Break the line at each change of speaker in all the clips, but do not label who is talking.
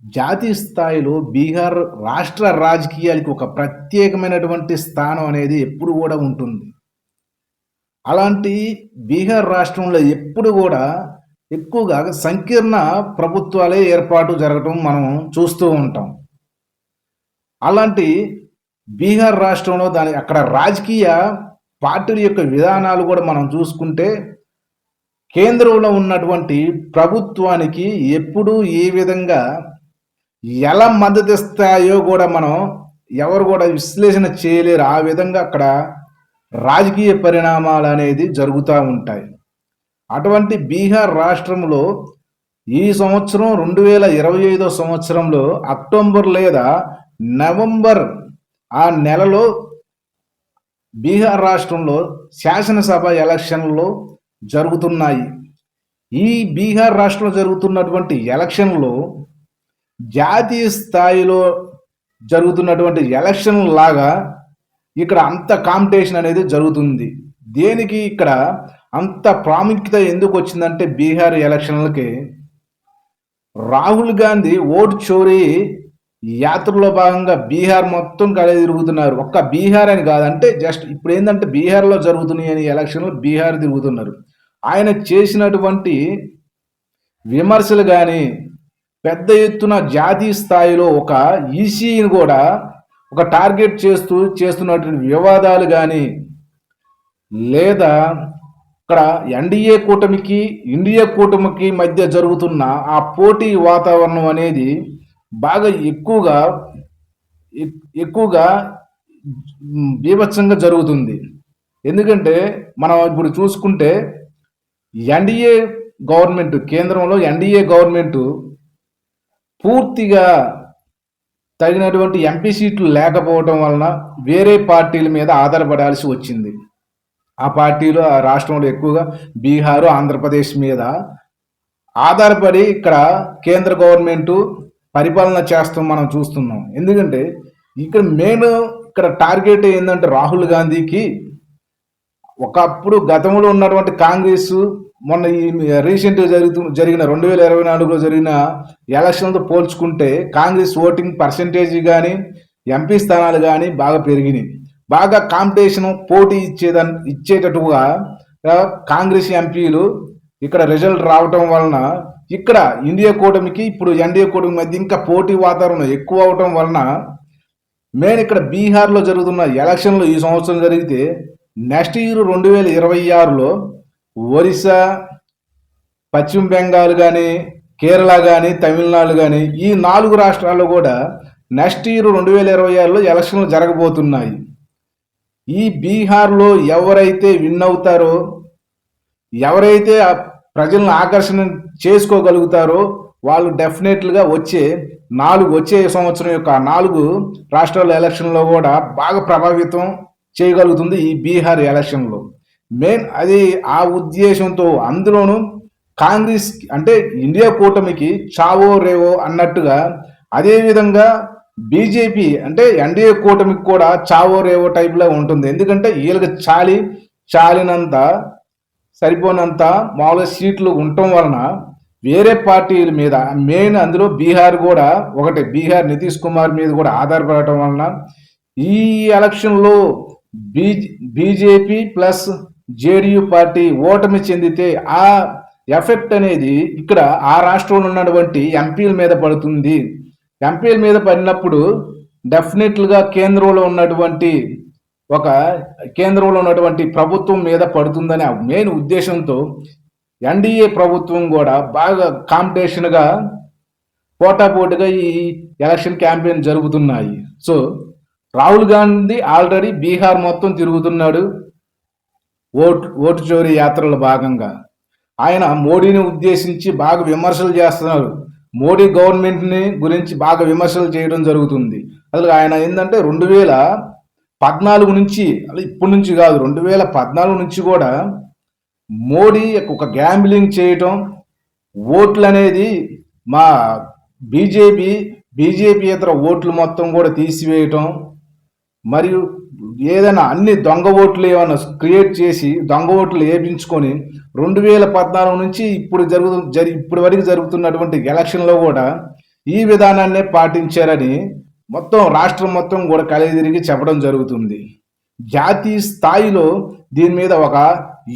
జాతీయ స్థాయిలో బీహార్ రాష్ట్ర రాజకీయాలకి ఒక ప్రత్యేకమైనటువంటి స్థానం అనేది ఎప్పుడు కూడా ఉంటుంది. అలాంటి బీహార్ రాష్ట్రంలో ఎప్పుడు కూడా ఎక్కువగా సంకీర్ణ ప్రభుత్వాలే ఏర్పాటు జరగటం మనం చూస్తూ ఉంటాం. అలాంటి బీహార్ రాష్ట్రంలో అక్కడ రాజకీయ పార్టీల యొక్క విధానాలు కూడా మనం చూసుకుంటే కేంద్రంలో ఉన్నటువంటి ప్రభుత్వానికి ఎప్పుడు ఏ విధంగా ఎలా మద్దతిస్తాయో కూడా మనం ఎవరు కూడా విశ్లేషణ చేయలేరు. ఆ విధంగా అక్కడ రాజకీయ పరిణామాలు అనేది జరుగుతూ ఉంటాయి. అటువంటి బీహార్ రాష్ట్రంలో ఈ సంవత్సరం 2025 సంవత్సరంలో అక్టోబర్ లేదా నవంబర్ ఆ నెలలో బీహార్ రాష్ట్రంలో శాసనసభ ఎలక్షన్లు జరుగుతున్నాయి. ఈ బీహార్ రాష్ట్రంలో జరుగుతున్నటువంటి ఎలక్షన్లో జాతీయ స్థాయిలో జరుగుతున్నటువంటి ఎలక్షన్ లాగా ఇక్కడ అంత కాంపిటీషన్ అనేది జరుగుతుంది. దేనికి ఇక్కడ అంత ప్రాముఖ్యత ఎందుకు వచ్చిందంటే బీహార్ ఎలక్షన్లకి రాహుల్ గాంధీ ఓటు చోరీ యాత్రలో భాగంగా బీహార్ మొత్తం కలిగి తిరుగుతున్నారు. ఒక్క బీహార్ అని కాదంటే జస్ట్ ఇప్పుడు ఏంటంటే బీహార్లో జరుగుతున్నాయి అని ఎలక్షన్లు బీహార్ తిరుగుతున్నారు. ఆయన చేసినటువంటి విమర్శలు కానీ పెద్ద ఎత్తున జాతీయ స్థాయిలో ఒక ఈసీని కూడా ఒక టార్గెట్ చేస్తున్నటువంటి వివాదాలు కానీ లేదా ఇక్కడ ఎన్డీఏ కూటమికి ఇండియా కూటమికి మధ్య జరుగుతున్న ఆ పోటీ వాతావరణం అనేది బాగా ఎక్కువగా బీభత్సంగా జరుగుతుంది. ఎందుకంటే మనం ఇప్పుడు చూసుకుంటే ఎన్డీఏ గవర్నమెంట్ కేంద్రంలో ఎన్డీఏ గవర్నమెంట్ పూర్తిగా తగినటువంటి ఎంపీ సీట్లు లేకపోవడం వలన వేరే పార్టీల మీద ఆధారపడాల్సి వచ్చింది. ఆ పార్టీలు ఆ రాష్ట్రంలో ఎక్కువగా బీహారు ఆంధ్రప్రదేశ్ మీద ఆధారపడి ఇక్కడ కేంద్ర గవర్నమెంట్ పరిపాలన చేస్తాం మనం చూస్తున్నాం. ఎందుకంటే ఇక్కడ టార్గెట్ ఏంటంటే రాహుల్ గాంధీకి ఒకప్పుడు గతంలో ఉన్నటువంటి కాంగ్రెస్ మొన్న ఈ రీసెంట్గా జరిగిన 2024లో జరిగిన ఎలక్షన్తో పోల్చుకుంటే కాంగ్రెస్ ఓటింగ్ పర్సంటేజ్ కానీ ఎంపీ స్థానాలు కానీ బాగా పెరిగినాయి. బాగా కాంపిటీషన్ పోటీ ఇచ్చేటట్టుగా కాంగ్రెస్ ఎంపీలు ఇక్కడ రిజల్ట్ రావటం వలన ఇక్కడ ఇండియా కూటమికి ఇప్పుడు ఎన్డీఏ కూటమి మధ్య ఇంకా పోటీ వాతావరణం ఎక్కువ అవటం వలన ఇక్కడ బీహార్లో జరుగుతున్న ఎలక్షన్లు ఈ సంవత్సరం జరిగితే నెక్స్ట్ ఇయర్ 2026లో ఒరిస్సా, పశ్చిమ బెంగాల్ కానీ కేరళ కానీ తమిళనాడు కానీ ఈ 4 రాష్ట్రాల్లో కూడా నెక్స్ట్ ఇయర్ 2026లో ఎలక్షన్లు జరగబోతున్నాయి. ఈ బీహార్లో ఎవరైతే విన్ అవుతారో ఎవరైతే ప్రజలను ఆకర్షణ చేసుకోగలుగుతారో వాళ్ళు డెఫినెట్లుగా వచ్చే సంవత్సరం యొక్క 4 రాష్ట్రాల ఎలక్షన్లో కూడా బాగా ప్రభావితం చేయగలుగుతుంది ఈ బీహార్ ఎలక్షన్లో. అది ఆ ఉద్దేశంతో అందులోనూ కాంగ్రెస్ అంటే ఇండియా కూటమికి చావో రేవో అన్నట్టుగా అదేవిధంగా బీజేపీ అంటే ఎన్డీఏ కూటమికి కూడా చావో రేవో టైప్లో ఉంటుంది. ఎందుకంటే వీళ్ళకి చాలినంత సరిపోనంత మామూలుగా సీట్లు ఉండటం వలన వేరే పార్టీల మీద అందులో బీహార్ కూడా ఒకటి బీహార్ నితీష్ కుమార్ మీద కూడా ఆధారపడటం వలన ఈ ఎలక్షన్లో బీజేపీ ప్లస్ జేడీయూ పార్టీ ఓటమి చెందితే ఆ ఎఫెక్ట్ అనేది ఇక్కడ ఆ రాష్ట్రంలో ఉన్నటువంటి ఎంపీల మీద పడుతుంది. ఎంపీల మీద పడినప్పుడు డెఫినెట్లుగా కేంద్రంలో ఉన్నటువంటి ప్రభుత్వం మీద పడుతుందనే మెయిన్ ఉద్దేశంతో ఎన్డీఏ ప్రభుత్వం కూడా బాగా కాంపిటీషన్గా పోటాపోటీగా ఈ ఎలక్షన్ క్యాంపెయిన్ జరుగుతున్నాయి. సో రాహుల్ గాంధీ ఆల్రెడీ బీహార్ మొత్తం తిరుగుతున్నాడు ఓటు చోరీ యాత్రలో భాగంగా. ఆయన మోడీని ఉద్దేశించి బాగా విమర్శలు చేస్తున్నారు. మోడీ గవర్నమెంట్ని గురించి బాగా విమర్శలు చేయడం జరుగుతుంది. అసలు ఆయన ఏంటంటే 2014 నుంచి ఇప్పటి నుంచి కాదు 2014 నుంచి కూడా మోడీ ఒక గ్యాంబ్లింగ్ చేయటం, ఓట్లు అనేది మా బీజేపీయేతర ఓట్లు మొత్తం కూడా తీసివేయటం, మరియు ఏదైనా అన్ని దొంగ ఓట్లు ఏమైనా క్రియేట్ చేసి దొంగ ఓట్లు వేయించుకొని 2014 నుంచి ఇప్పటి వరకు జరుగుతున్నటువంటి ఎలక్షన్లో కూడా ఈ విధానాన్నే పాటించారని మొత్తం రాష్ట్రం మొత్తం కూడా కలిదిరిగి చెప్పడం జరుగుతుంది. జాతీయ స్థాయిలో దీని మీద ఒక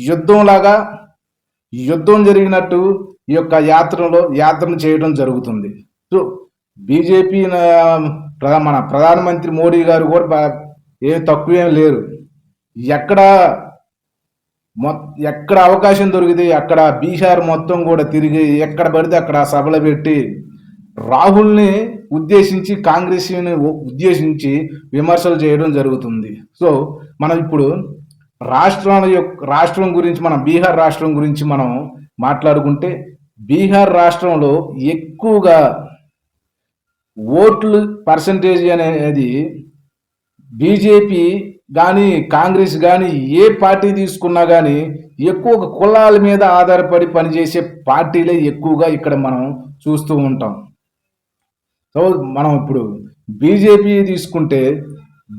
యుద్ధంలాగా యుద్ధం జరిగినట్టు ఈ యొక్క యాత్రను చేయడం జరుగుతుంది. సో బీజేపీ మన ప్రధానమంత్రి మోడీ గారు కూడా ఏం తక్కువేం లేరు. ఎక్కడ ఎక్కడ అవకాశం దొరికితే అక్కడ బీహార్ మొత్తం కూడా తిరిగి ఎక్కడ పడితే అక్కడ సభలు పెట్టి రాహుల్ని ఉద్దేశించి కాంగ్రెస్ని ఉద్దేశించి విమర్శలు చేయడం జరుగుతుంది. సో మనం ఇప్పుడు రాష్ట్రం గురించి మనం బీహార్ రాష్ట్రం గురించి మనం మాట్లాడుకుంటే బీహార్ రాష్ట్రంలో ఎక్కువగా ఓట్లు పర్సంటేజ్ అనేది బీజేపీ కానీ కాంగ్రెస్ కానీ ఏ పార్టీ తీసుకున్నా కానీ ఎక్కువ కులాల మీద ఆధారపడి పనిచేసే పార్టీలే ఎక్కువగా ఇక్కడ మనం చూస్తూ ఉంటాం. సో మనం ఇప్పుడు బీజేపీ తీసుకుంటే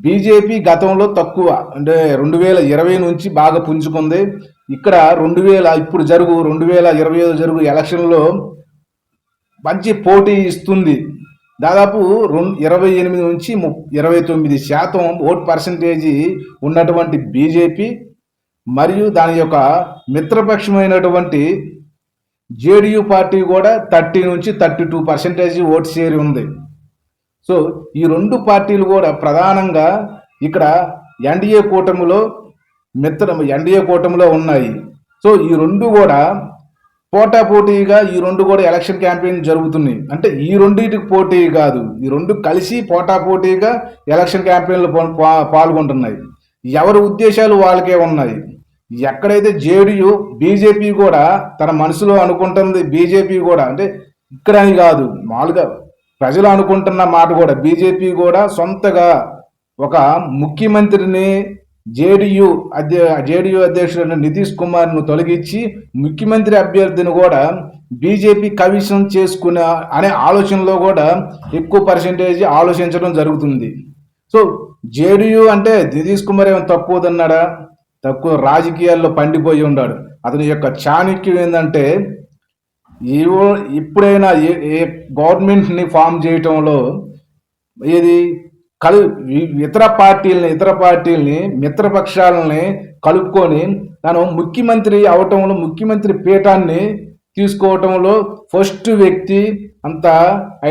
బీజేపీ గతంలో తక్కువ అంటే 2020 నుంచి బాగా పుంజుకుంది. ఇక్కడ 2025 జరుగు ఎలక్షన్లో మంచి పోటీ ఇస్తుంది. దాదాపు 28 నుంచి 29% ఓట్ పర్సంటేజీ ఉన్నటువంటి బీజేపీ మరియు దాని యొక్క మిత్రపక్షమైనటువంటి జేడీయూ పార్టీ కూడా 30 నుంచి 32% ఓట్ షేర్ ఉంది. సో ఈ రెండు పార్టీలు కూడా ప్రధానంగా ఇక్కడ ఎన్డీఏ కూటమిలో ఉన్నాయి. సో ఈ రెండు కూడా పోటాపోటీగా ఈ రెండు కూడా ఎలక్షన్ క్యాంపెయిన్ జరుగుతున్నాయి. అంటే ఈ రెండింటికి పోటీ కాదు, ఈ రెండు కలిసి పోటాపోటీగా ఎలక్షన్ క్యాంపెయిన్లో పాల్గొంటున్నాయి. ఎవరి ఉద్దేశాలు వాళ్ళకే ఉన్నాయి. ఎక్కడైతే జేడీయూ బీజేపీ కూడా తన మనసులో అనుకుంటుంది, బీజేపీ కూడా అంటే ఇక్కడ అని కాదు మామూలుగా ప్రజలు అనుకుంటున్న మాట కూడా బీజేపీ కూడా సొంతగా ఒక ముఖ్యమంత్రిని జేడీయూ అధ్యక్షుడు నితీష్ కుమార్ను తొలగించి ముఖ్యమంత్రి అభ్యర్థిని కూడా బీజేపీ కవిసం చేసుకునే అనే ఆలోచనలో కూడా ఎక్కువ పర్సెంటేజ్ ఆలోచించడం జరుగుతుంది. సో జేడీయూ అంటే నితీష్ కుమార్ ఏమైనా తక్కువదన్నాడా? తక్కువ రాజకీయాల్లో పండిపోయి ఉన్నాడు. అతని యొక్క చాణక్యం ఏంటంటే ఎప్పుడైనా ఏ గవర్నమెంట్ని ఫామ్ చేయటంలో ఏది ఇతర పార్టీల్ని మిత్రపక్షాలని కలుపుకొని తను ముఖ్యమంత్రి అవటంలో ముఖ్యమంత్రి పీఠాన్ని తీసుకోవటంలో ఫస్ట్ వ్యక్తి అంత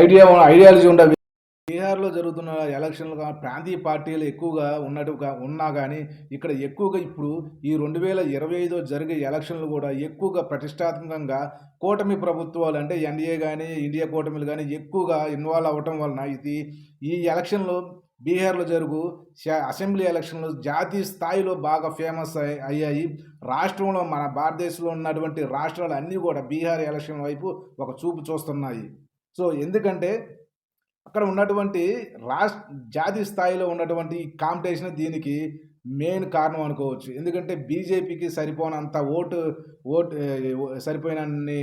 ఐడియాలజీ ఉండే. బీహార్లో జరుగుతున్న ఎలక్షన్లు ప్రాంతీయ పార్టీలు ఎక్కువగా ఉన్నా కానీ ఇక్కడ ఎక్కువగా ఇప్పుడు ఈ 2025 జరిగే ఎలక్షన్లు కూడా ఎక్కువగా ప్రతిష్టాత్మకంగా కూటమి ప్రభుత్వాలు అంటే ఎన్డీఏ కానీ ఇండియా కూటమిలు కానీ ఎక్కువగా ఇన్వాల్వ్ అవ్వటం వలన ఈ ఎలక్షన్లు బీహార్లో అసెంబ్లీ ఎలక్షన్లు జాతీయ స్థాయిలో బాగా ఫేమస్ అయ్యాయి. రాష్ట్రంలో మన భారతదేశంలో ఉన్నటువంటి రాష్ట్రాలు అన్నీ కూడా బీహార్ ఎలక్షన్ వైపు ఒక చూపు చూస్తున్నాయి. సో ఎందుకంటే అక్కడ ఉన్నటువంటి జాతీయ స్థాయిలో ఉన్నటువంటి కాంపిటీషన్ దీనికి మెయిన్ కారణం అనుకోవచ్చు. ఎందుకంటే బీజేపీకి సరిపోయినంత సరిపోయినన్ని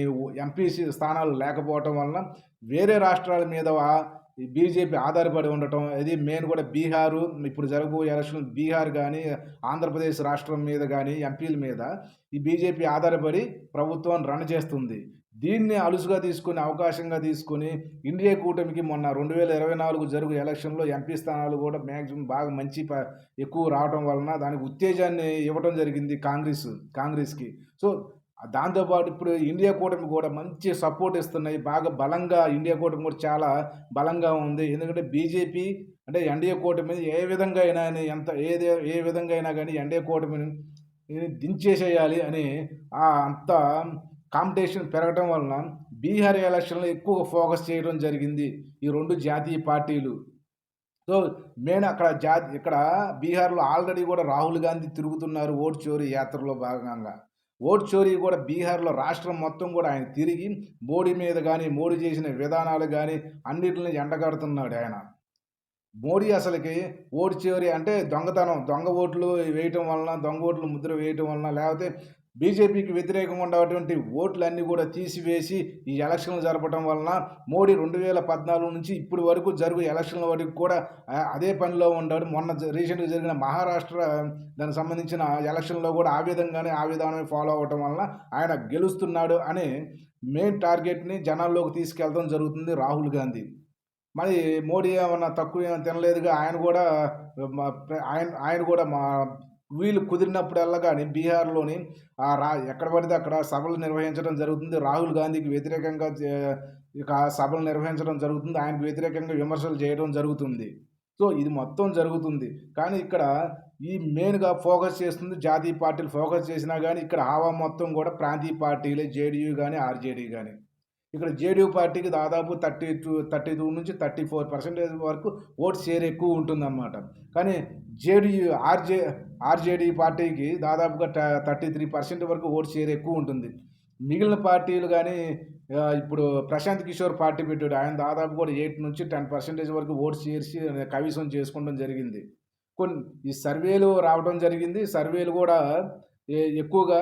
ఎంపీసీ స్థానాలు లేకపోవటం వలన వేరే రాష్ట్రాల మీద బీజేపీ ఆధారపడి ఉండటం ఇది మెయిన్ కూడా. బీహారు ఇప్పుడు జరగబోయే ఎలక్షన్ బీహార్ కానీ ఆంధ్రప్రదేశ్ రాష్ట్రం మీద కానీ ఎంపీల మీద ఈ బీజేపీ ఆధారపడి ప్రభుత్వాన్ని రన్ చేస్తుంది. దీన్ని అలుసుగా తీసుకుని అవకాశంగా తీసుకుని ఇండియా కూటమికి మొన్న 2024 జరుగు ఎలక్షన్లో ఎంపీ స్థానాలు కూడా మ్యాక్సిమం బాగా మంచి ఎక్కువ రావడం వలన దానికి ఉత్తేజాన్ని ఇవ్వడం జరిగింది కాంగ్రెస్కి. సో దాంతోపాటు ఇప్పుడు ఇండియా కూటమి కూడా మంచి సపోర్ట్ ఇస్తున్నాయి. బాగా బలంగా ఇండియా కూటమి కూడా చాలా బలంగా ఉంది. ఎందుకంటే బీజేపీ అంటే ఎన్డీఏ కూటమి ఏ విధంగా అయినా ఏ విధంగా అయినా కానీ ఎన్డీఏ కూటమిని దించేసేయాలి అని అంత కాంపిటీషన్ పెరగడం వలన బీహార్ ఎలక్షన్లో ఎక్కువ ఫోకస్ చేయడం జరిగింది ఈ రెండు జాతీయ పార్టీలు. సో మెయిన్ ఇక్కడ బీహార్లో ఆల్రెడీ కూడా రాహుల్ గాంధీ తిరుగుతున్నారు ఓటు చోరీ యాత్రలో భాగంగా. ఓటు చోరీ కూడా బీహార్లో రాష్ట్రం మొత్తం కూడా ఆయన తిరిగి మోడీ మీద కానీ మోడీ చేసిన విధానాలు కానీ అన్నిటిని ఎండగడుతున్నాడు ఆయన. మోడీ అసలుకి ఓటు చోరీ అంటే దొంగ ఓట్లు వేయటం వలన దొంగ ఓట్లు ముద్ర వేయటం వలన లేకపోతే బీజేపీకి వ్యతిరేకంగా ఉన్నటువంటి ఓట్లన్నీ కూడా తీసివేసి ఈ ఎలక్షన్లు జరపడం వలన మోడీ 2014 నుంచి ఇప్పటి వరకు జరుగు ఎలక్షన్ల వరకు కూడా అదే పనిలో ఉన్నాడు. మొన్న రీసెంట్గా జరిగిన మహారాష్ట్ర దానికి సంబంధించిన ఎలక్షన్లో కూడా ఆ విధానమే ఫాలో అవ్వటం వలన ఆయన గెలుస్తున్నాడు అనే మెయిన్ టార్గెట్ని జనాల్లోకి తీసుకెళ్ళడం జరుగుతుంది రాహుల్ గాంధీ. మరి మోడీ ఏమన్నా తక్కువ ఏమైనా తినలేదుగా, ఆయన కూడా మా వీలు కుదిరినప్పుడల్లా కానీ బీహార్లోని ఎక్కడ పడితే అక్కడ సభలు నిర్వహించడం జరుగుతుంది. రాహుల్ గాంధీకి వ్యతిరేకంగా ఇక సభలు నిర్వహించడం జరుగుతుంది. ఆయనకు వ్యతిరేకంగా విమర్శలు చేయడం జరుగుతుంది. సో ఇది మొత్తం జరుగుతుంది. కానీ ఇక్కడ ఈ మెయిన్గా ఫోకస్ చేస్తుంది జాతీయ పార్టీలు ఫోకస్ చేసినా కానీ ఇక్కడ హావా మొత్తం కూడా ప్రాంతీయ పార్టీలే, జేడీయూ కానీ ఆర్జేడీ కానీ. ఇక్కడ జేడీయూ పార్టీకి దాదాపు 32 నుంచి 34% వరకు ఓట్ షేర్ ఎక్కువ ఉంటుందన్నమాట. కానీ జేడీయూ ఆర్జేడీ పార్టీకి దాదాపుగా 33% వరకు ఓట్ షేర్ ఎక్కువ ఉంటుంది. మిగిలిన పార్టీలు కానీ ఇప్పుడు ప్రశాంత్ కిషోర్ పార్టీ పెట్టాడు. ఆయన దాదాపు కూడా 8 నుంచి 10% వరకు ఓట్ షేర్స్ కైవసం చేసుకోవడం జరిగింది. ఈ సర్వేలు రావడం జరిగింది. సర్వేలు కూడా ఎక్కువగా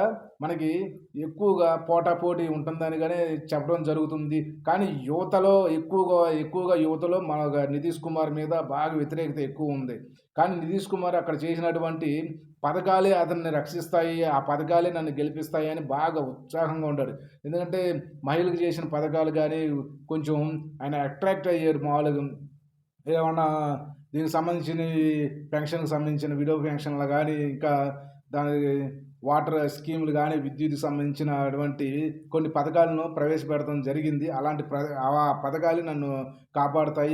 పోటాపోటీ ఉంటుందని కానీ చెప్పడం జరుగుతుంది. కానీ ఎక్కువగా యువతలో మన నితీష్ కుమార్ మీద బాగా వ్యతిరేకత ఎక్కువ ఉంది. కానీ నితీష్ కుమార్ అక్కడ చేసినటువంటి పథకాలే అతన్ని రక్షిస్తాయి, ఆ పథకాలే నన్ను గెలిపిస్తాయి అని బాగా ఉత్సాహంగా ఉంటాడు. ఎందుకంటే మహిళలకు చేసిన పథకాలు కానీ కొంచెం ఆయన అట్రాక్ట్ అయ్యాడు. మామూలుగా ఏమన్నా దీనికి సంబంధించిన పెన్షన్కి సంబంధించిన విడో పెన్షన్లు కానీ ఇంకా దానికి వాటర్ స్కీములు కానీ విద్యుత్కి సంబంధించినటువంటి కొన్ని పథకాలను ప్రవేశపెడతాం జరిగింది. అలాంటి ఆ పథకాలు నన్ను కాపాడుతాయి,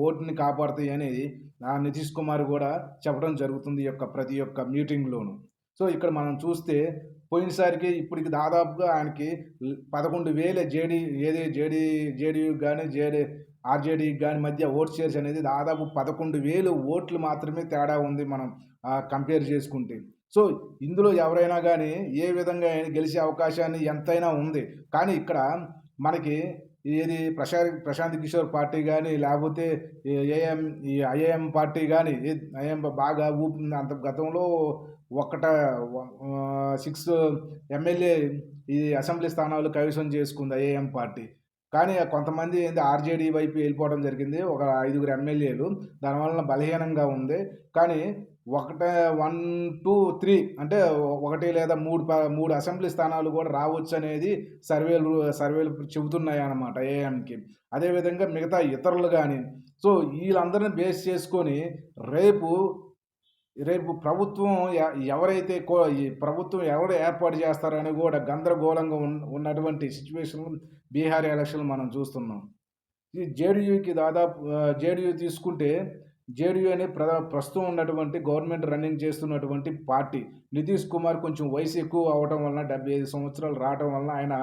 ఓటుని కాపాడుతాయి అని నితీష్ కుమార్ కూడా చెప్పడం జరుగుతుంది ప్రతి ఒక్క మీటింగ్లోను. సో ఇక్కడ మనం చూస్తే పోయినసారికి ఇప్పటికి దాదాపుగా ఆయనకి 11,000 జేడీయూ కానీ ఆర్జేడీకి కానీ మధ్య ఓట్ షేర్స్ అనేది దాదాపు 11,000 ఓట్లు మాత్రమే తేడా ఉంది మనం కంపేర్ చేసుకుంటే. సో ఇందులో ఎవరైనా కానీ ఏ విధంగా గెలిచే అవకాశాన్ని ఎంతైనా ఉంది. కానీ ఇక్కడ మనకి ప్రశాంత్ కిషోర్ పార్టీ కానీ లేకపోతే ఐఏఎం పార్టీ కానీ బాగా ఊపింది. అంత గతంలో 6 ఎమ్మెల్యే ఈ అసెంబ్లీ స్థానాలు కైవసం చేసుకుంది ఐఏఎం పార్టీ. కానీ కొంతమంది ఆర్జేడీ వైపు వెళ్ళిపోవడం జరిగింది, ఒక 5 ఎమ్మెల్యేలు. దానివల్ల బలహీనంగా ఉంది. కానీ 1, 2, 3 అంటే 1 లేదా 3 అసెంబ్లీ స్థానాలు కూడా రావచ్చు అనేది సర్వేలు చెబుతున్నాయి అన్నమాట ఏఎంకి. అదేవిధంగా మిగతా ఇతరులు కానీ. సో వీళ్ళందరినీ బేస్ చేసుకొని రేపు ప్రభుత్వం ఎవరు ఏర్పాటు చేస్తారని కూడా గందరగోళంగా ఉన్నటువంటి సిచ్యువేషన్ బీహార్ ఎలక్షన్ మనం చూస్తున్నాం. ఈ జేడీయూ తీసుకుంటే జేడీయూ అనే ప్రస్తుతం ఉన్నటువంటి గవర్నమెంట్ రన్నింగ్ చేస్తున్నటువంటి పార్టీ. నితీష్ కుమార్ కొంచెం వయసు ఎక్కువ అవడం వలన 75 సంవత్సరాలు రావడం వలన ఆయన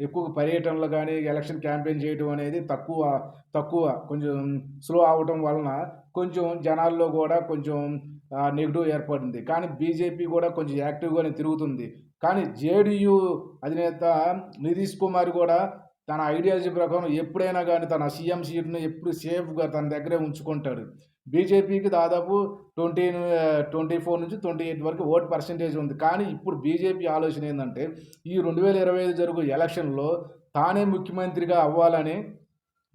ఎక్కువ పర్యటనలు కానీ ఎలక్షన్ క్యాంపెయిన్ చేయడం అనేది తక్కువ కొంచెం స్లో అవడం వలన కొంచెం జనాల్లో కూడా కొంచెం నెగిటివ్ ఏర్పడింది. కానీ బీజేపీ కూడా కొంచెం యాక్టివ్గానే తిరుగుతుంది. కానీ జేడీయూ అధినేత నితీష్ కుమార్ కూడా తన ఐడియాలజీ ప్రకారం ఎప్పుడైనా కానీ తన సీఎం సీట్ను ఎప్పుడు సేఫ్గా తన దగ్గరే ఉంచుకుంటాడు. బీజేపీకి దాదాపు 24 నుంచి 28 వరకు ఓట్ పర్సెంటేజ్ ఉంది. కానీ ఇప్పుడు బీజేపీ ఆలోచన ఏంటంటే ఈ 2025 జరుగు ఎలక్షన్లో తానే ముఖ్యమంత్రిగా అవ్వాలని,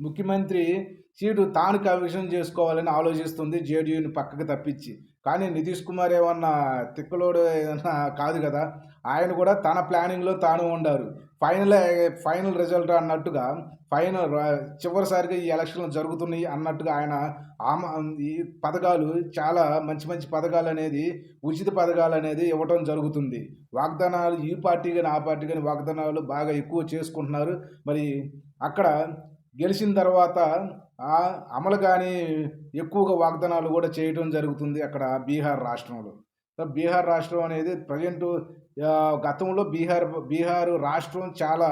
ముఖ్యమంత్రి సీటు తాను కైవసం చేసుకోవాలని ఆలోచిస్తుంది జేడీయూని పక్కకు తప్పించి. కానీ నితీష్ కుమార్ ఏమన్నా తిక్కలోడు ఏమన్నా కాదు కదా, ఆయన కూడా తన ప్లానింగ్లో తాను ఉండారు. ఫైనల్ రిజల్ట్ అన్నట్టుగా చివరిసారిగా ఈ ఎలక్షన్లు జరుగుతున్నాయి అన్నట్టుగా ఆయన ఈ పథకాలు చాలా మంచి పథకాలు అనేది, ఉచిత పథకాలు అనేది ఇవ్వటం జరుగుతుంది. వాగ్దానాలు ఈ పార్టీ కానీ ఆ పార్టీ కానీ వాగ్దానాలు బాగా ఎక్కువ చేసుకుంటున్నారు. మరి అక్కడ గెలిచిన తర్వాత అమలు కానీ ఎక్కువగా వాగ్దానాలు కూడా చేయడం జరుగుతుంది అక్కడ బీహార్ రాష్ట్రంలో. బీహార్ రాష్ట్రం అనేది ప్రజెంటు గతంలో బీహార్ రాష్ట్రం చాలా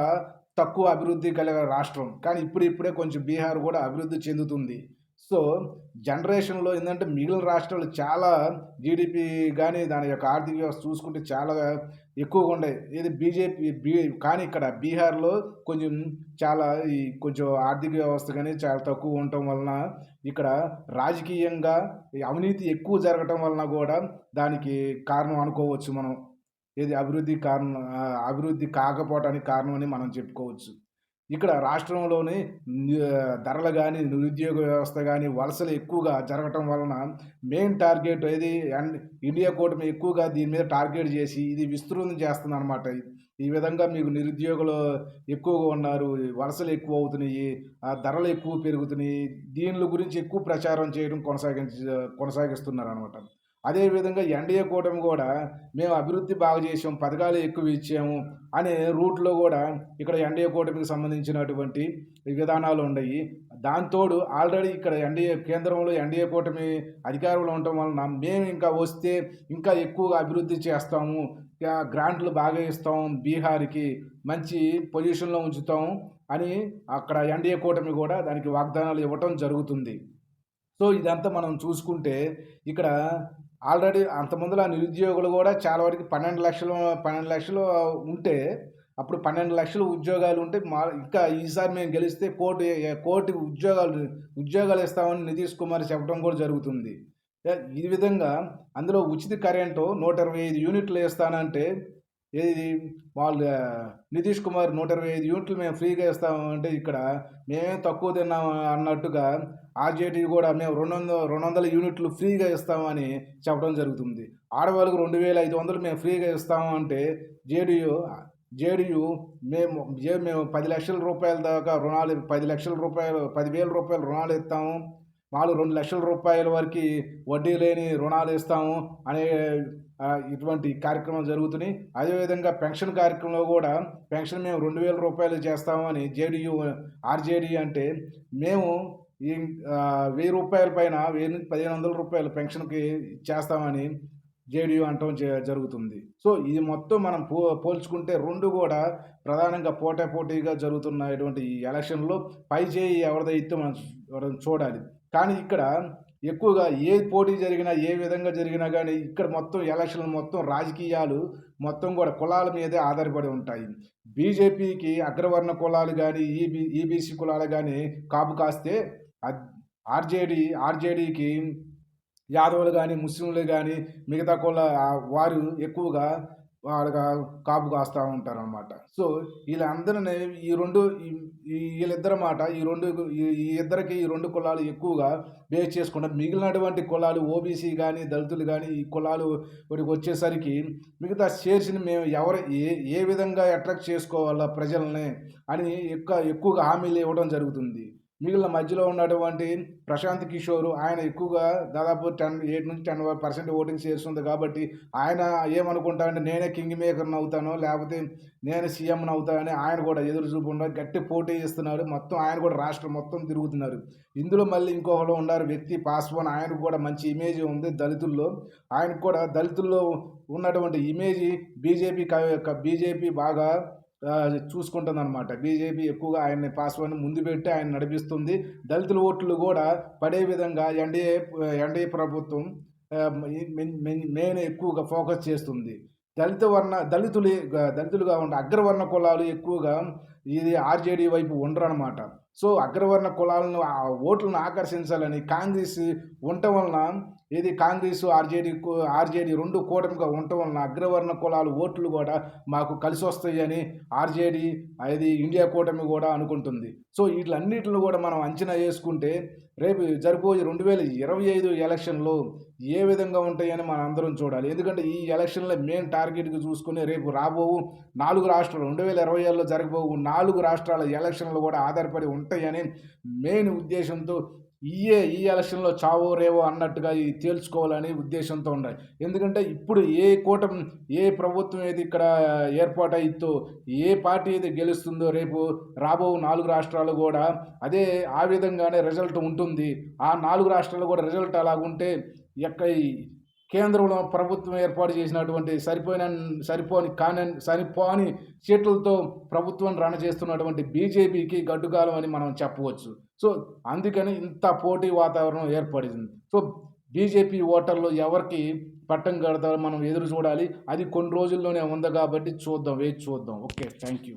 తక్కువ అభివృద్ధి కలిగిన రాష్ట్రం. కానీ ఇప్పుడే కొంచెం బీహార్ కూడా అభివృద్ధి చెందుతుంది. సో జనరేషన్లో ఏంటంటే మిగిలిన రాష్ట్రాలు చాలా జీడిపి కానీ దాని యొక్క ఆర్థిక వ్యవస్థ చూసుకుంటే చాలా ఎక్కువగా ఉండే కానీ ఇక్కడ బీహార్లో కొంచెం ఆర్థిక వ్యవస్థ కానీ చాలా తక్కువ ఉండటం వలన ఇక్కడ రాజకీయంగా అవినీతి ఎక్కువ జరగటం వలన కూడా దానికి కారణం అనుకోవచ్చు మనం. ఏది అభివృద్ధి కాకపోవటానికి కారణమని మనం చెప్పుకోవచ్చు. ఇక్కడ రాష్ట్రంలోని ధరలు గాని, నిరుద్యోగ వ్యవస్థ గాని, వలసలు ఎక్కువగా జరగటం వలన మెయిన్ టార్గెట్ ఏది ఇండియా కూటమి ఎక్కువగా దీని మీద టార్గెట్ చేసి ఇది విస్తృతం చేస్తుందనమాట. ఈ విధంగా మీకు నిరుద్యోగులు ఎక్కువగా ఉన్నారు, వలసలు ఎక్కువవుతున్నాయి, ధరలు ఎక్కువ పెరుగుతున్నాయి. దీనిల గురించి ఎక్కువ ప్రచారం చేయడం కొనసాగిస్తున్నారనమాట. అదేవిధంగా ఎన్‌డీఏ కూటమి గూడా మేము అభివృద్ధి బాగా చేసాం, పథకాలు ఎక్కువ ఇచ్చాము అనే రూట్‌లో గూడా ఇక్కడ ఎన్‌డీఏ కూటమికి సంబంధించినటువంటి విధానాలు ఉండయి. దానితోడు ఆల్రెడీ ఇక్కడ కేంద్రంలో ఎన్‌డీఏ కూటమి అధికారంలో ఉండటం వలన మేము ఇంకా వస్తే ఇంకా ఎక్కువగా అభివృద్ధి చేస్తాము. గ్రాంట్లు బాగా ఇస్తాం, బీహార్‌కి మంచి పొజిషన్‌లో ఉంచుతాం అని అక్కడ ఎన్‌డీఏ కూటమి గూడా దానికి వాగ్దానాలు ఇవ్వటం జరుగుతుంది. సో, ఇదంతా మనం చూసుకుంటే ఇక్కడ ఆల్రెడీ అంతమందిలో నిరుద్యోగులు గూడా చాలా వరకు 12,00,000 ఉంటే, అప్పుడు 12,00,000 ఉద్యోగాలు ఉంటే ఇంకా ఈసారి మేము గెలిస్తే కోటి ఉద్యోగాలు ఇస్తామని నితీష్ కుమార్ చెప్పడం కూడా జరుగుతుంది. ఈ విధంగా అందులో ఉచిత కరెంటు 125 యూనిట్లు ఇస్తానంటే ఏది వాళ్ళు నితీష్ కుమార్ 125 యూనిట్లు మేము ఫ్రీగా ఇస్తామంటే ఇక్కడ మేమేం తక్కువ తిన్నాం అన్నట్టుగా ఆర్‌జేడీ కూడా మేము 200 యూనిట్లు ఫ్రీగా ఇస్తామని చెప్పడం జరుగుతుంది. ఆడవాళ్ళకు 2,500 మేము ఫ్రీగా ఇస్తాము అంటే జేడీయూ మేము 10,00,000 దాకా రుణాలు 10,000 రుణాలు ఇస్తాము. 2,00,000 వరకి వడ్డీ లేని రుణాలు ఇస్తాము అనే ఇటువంటి కార్యక్రమాలు జరుగుతున్నాయి. అదేవిధంగా పెన్షన్ కార్యక్రమంలో కూడా పెన్షన్ మేము 2,000 చేస్తామని ఆర్‌జేడీ అంటే మేము ఈ రూ. 1,000 పైన 1,000-1,500 పెన్షన్‌కి చేస్తామని జేడీయూ అనటం జరుగుతుంది. సో, ఇది మొత్తం మనం పోల్చుకుంటే 2 కూడా ప్రధానంగా పోటాపోటీగా జరుగుతున్నటువంటి ఈ ఎలక్షన్‌లో పై చేయి ఎవరిదైతే మనం చూడాలి. కానీ ఇక్కడ ఎక్కువగా ఏ పోటీ జరిగినా, ఏ విధంగా జరిగినా గానీ ఇక్కడ మొత్తం ఎలక్షన్‌లు మొత్తం రాజకీయాలు మొత్తం గూడా కులాల మీదే ఆధారపడి ఉంటాయి. బీజేపీకి అగ్రవర్ణ కులాలు గానీ, ఈబీసీ కులాలు గానీ కాపు కాస్తే ఆర్‌జేడీకి యాదవులు గానీ, ముస్లింలు గానీ మిగతా వారు ఎక్కువగా వాళ్ళుగా కాపు కాస్తా ఉంటారనమాట. సో, వీళ్ళందరిని వీళ్ళిద్దరి మాట ఈ ఇద్దరికి ఈ 2 కులాలు ఎక్కువగా బేస్ చేసుకుంటారు. మిగిలినటువంటి కులాలు ఓబీసీ గానీ, దళితులు గానీ ఈ కులాలు వచ్చేసరికి మిగతా షేర్స్‌ని మేము ఏ విధంగా అట్రాక్ట్ చేసుకోవాలా ప్రజల్ని అని ఎక్కువగా హామీలు ఇవ్వడం జరుగుతుంది. మిగిలిన మధ్యలో ఉన్నటువంటి ప్రశాంత్ కిషోర్ ఆయన ఎక్కువగా దాదాపు 8-10% ఓటింగ్ షేర్స్ ఉంది కాబట్టి ఆయన ఏమనుకుంటాడంటే నేనే కింగ్ మేకర్‌ని అవుతాను, లేకపోతే నేనే సీఎంని అవుతానని ఆయన కూడా ఎదురు చూపకుండా గట్టి పోటీ ఇస్తున్నాడు. మొత్తం ఆయన కూడా రాష్ట్రం మొత్తం తిరుగుతున్నారు. ఇందులో మళ్ళీ ఇంకొకరు ఉన్నారు వ్యక్తి పాస్వాన్, ఆయనకు కూడా మంచి ఇమేజ్ ఉంది దళితుల్లో. ఆయనకు కూడా దళితుల్లో ఉన్నటువంటి ఇమేజ్ బీజేపీ బాగా చూసుకుంటుందనమాట. బీజేపీ ఎక్కువగా ఆయన్ని పాస్వాన్ని ముందు పెట్టి ఆయన నడిపిస్తుంది. దళితుల ఓట్లు కూడా పడే విధంగా ఎన్డీఏ ప్రభుత్వం మెయిన్ ఎక్కువగా ఫోకస్ చేస్తుంది. దళితులుగా ఉండే అగ్రవర్ణ కులాలు ఎక్కువగా ఇది ఆర్‌జేడీ వైపు ఉండరనమాట. సో, అగ్రవర్ణ కులాలను ఓట్లను ఆకర్షించాలని కాంగ్రెస్ ఉండటం వలన కాంగ్రెస్ ఆర్‌జేడీ 2 కూటమిగా ఉండటం వలన అగ్రవర్ణ కులాల ఓట్లు కూడా మాకు కలిసొస్తాయని ఆర్‌జేడీ ఇండియా కూటమి కూడా అనుకుంటుంది. సో, వీటిలన్నిటిని కూడా మనం అంచనా వేసుకుంటే రేపు జరగబోయే 2025 ఎలక్షన్‌లో ఏ విధంగా ఉంటాయని మనందరం చూడాలి. ఎందుకంటే ఈ ఎలక్షన్‌లో మెయిన్ టార్గెట్‌గా చూసుకొని రేపు 4 రాష్ట్రాలు 2027లో జరగబోవు 4 రాష్ట్రాల ఎలక్షన్‌లు కూడా ఆధారపడి ఉంటాయని మెయిన్ ఉద్దేశంతో ఈ ఎలక్షన్‌లో చావో రేవో అన్నట్టుగా తేల్చుకోవాలని ఉద్దేశంతో ఉండాలి. ఎందుకంటే ఇప్పుడు ఏ ప్రభుత్వం ఇక్కడ ఏర్పాటయిద్దో, ఏ పార్టీ గెలుస్తుందో రేపు రాబో 4 రాష్ట్రాలు కూడా ఆ విధంగానే రిజల్ట్ ఉంటుంది. ఆ 4 రాష్ట్రాలు కూడా రిజల్ట్ అలాగుంటే కేంద్రంలో ప్రభుత్వం ఏర్పాటు చేసినటువంటి సరిపోని సీట్లతో ప్రభుత్వం రన్ చేస్తున్నటువంటి బీజేపీకి గడ్డుకాలం అని మనం చెప్పవచ్చు. సో, అందుకని ఇంత పోటీ వాతావరణం ఏర్పడింది. సో, బీజేపీ ఓటర్లు ఎవరికి పట్టం కడతారో మనం ఎదురు చూడాలి. అది కొన్ని రోజుల్లోనే ఉంది కాబట్టి వేచి చూద్దాం. ఓకే. Thank you.